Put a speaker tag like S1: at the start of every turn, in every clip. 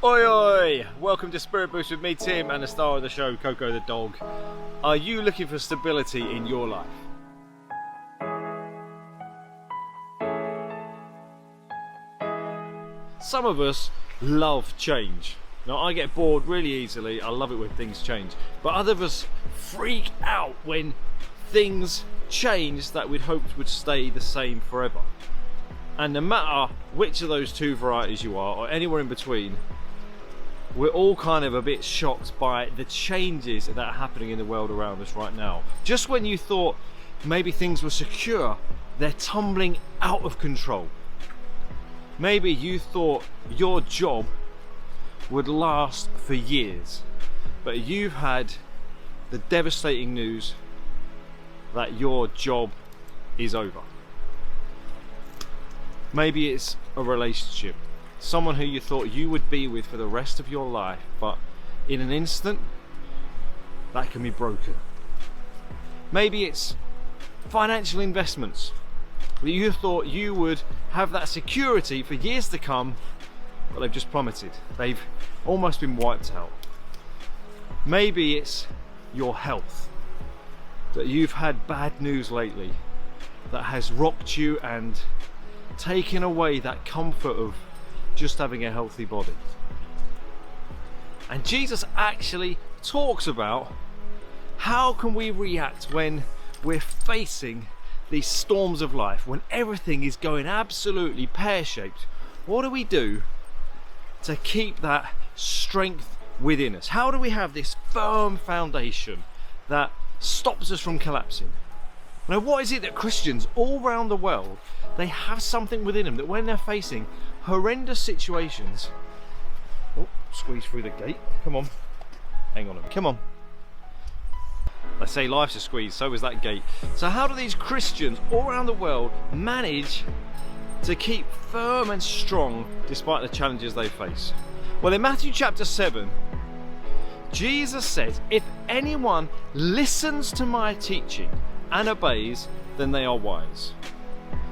S1: Oi oi! Welcome to Spirit Boost with me, Tim, and the star of the show, Coco the dog. Are you looking for stability in your life? Some of us love change. Now, I get bored really easily. I love it when things change. But other of us freak out when things change that we'd hoped would stay the same forever. And no matter which of those two varieties you are, or anywhere in between, we're all kind of a bit shocked by the changes that are happening in the world around us right now. Just when you thought maybe things were secure, they're tumbling out of control. Maybe you thought your job would last for years, but you've had the devastating news that your job is over. Maybe it's a relationship. Someone who you thought you would be with for the rest of your life, but in an instant, that can be broken. Maybe it's financial investments that you thought you would have that security for years to come, but they've just plummeted. They've almost been wiped out. Maybe it's your health, that you've had bad news lately that has rocked you and taken away that comfort of just having a healthy body. And Jesus actually talks about how can we react when we're facing these storms of life, when everything is going absolutely pear-shaped. What do we do to keep that strength within us? How do we have this firm foundation that stops us from collapsing? Now, what is it that Christians all around the world, they have something within them that when they're facing horrendous situations, squeeze through the gate, come on, hang on a minute, come on. They say life's a squeeze, so is that gate. So how do these Christians all around the world manage to keep firm and strong despite the challenges they face? Well, in Matthew chapter 7, Jesus says, if anyone listens to my teaching and obeys, then they are wise.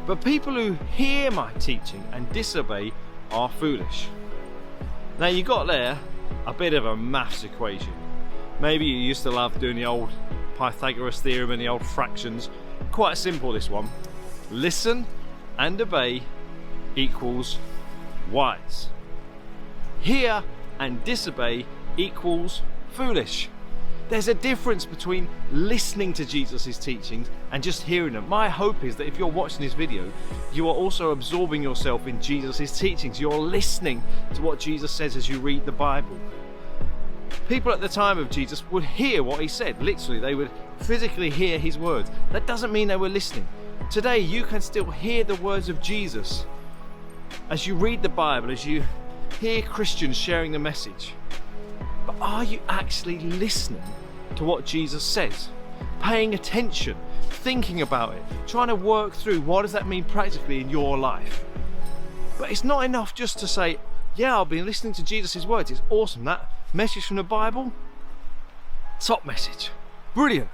S1: But people who hear my teaching and disobey are foolish. Now, you got there a bit of a maths equation. Maybe you used to love doing the old Pythagoras theorem and the old fractions. Quite simple, this one. Listen and obey equals wise. Hear and disobey equals foolish. There's a difference between listening to Jesus' teachings and just hearing them. My hope is that if you're watching this video, you are also absorbing yourself in Jesus' teachings. You're listening to what Jesus says as you read the Bible. People at the time of Jesus would hear what he said. Literally, they would physically hear his words. That doesn't mean they were listening. Today, you can still hear the words of Jesus as you read the Bible, as you hear Christians sharing the message. But are you actually listening to what Jesus says? Paying attention, thinking about it, trying to work through what does that mean practically in your life? But it's not enough just to say, yeah, I've been listening to Jesus' words. It's awesome. That message from the Bible, top message. Brilliant.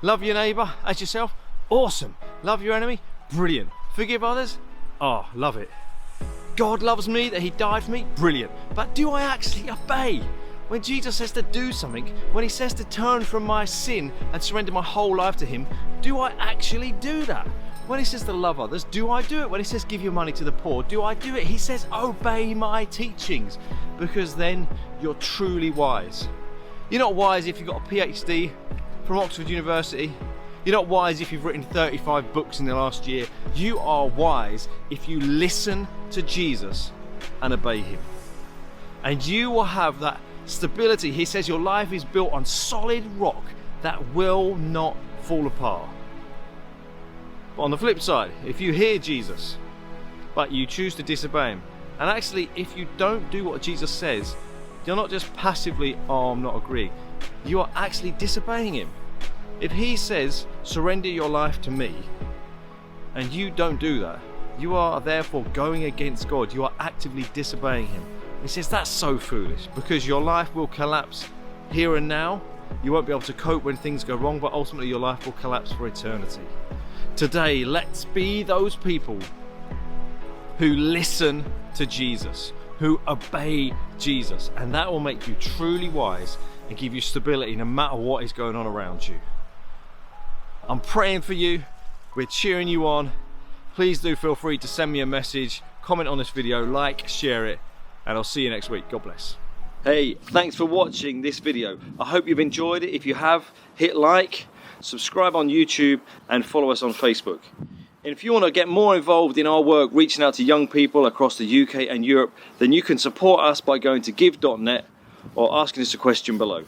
S1: Love your neighbour as yourself. Awesome. Love your enemy. Brilliant. Forgive others. Oh, love it. God loves me, that he died for me. Brilliant. But do I actually obey? When Jesus says to do something, when he says to turn from my sin and surrender my whole life to him, do I actually do that? When he says to love others, do I do it? When he says give your money to the poor, do I do it? He says obey my teachings, because then you're truly wise. You're not wise if you've got a PhD from Oxford University. You're not wise if you've written 35 books in the last year. You are wise if you listen to Jesus and obey him. And you will have that stability. He says your life is built on solid rock that will not fall apart. But on the flip side, if you hear Jesus, but you choose to disobey him, and actually if you don't do what Jesus says, you're not just passively, oh, I'm not agreeing. You are actually disobeying him. If he says, surrender your life to me, and you don't do that, you are therefore going against God. You are actively disobeying him. He says that's so foolish, because your life will collapse here and now. You won't be able to cope when things go wrong, but ultimately your life will collapse for eternity. Today, let's be those people who listen to Jesus. who obey Jesus, and that will make you truly wise and give you stability no matter what is going on around you. I'm praying for you, we're cheering you on. Please do feel free to send me a message, comment on this video, like, share it, and I'll see you next week. God bless. Hey, thanks for watching this video. I hope you've enjoyed it. If you have, hit like, subscribe on YouTube, and follow us on Facebook. And if you want to get more involved in our work reaching out to young people across the UK and Europe, then you can support us by going to give.net or asking us a question below.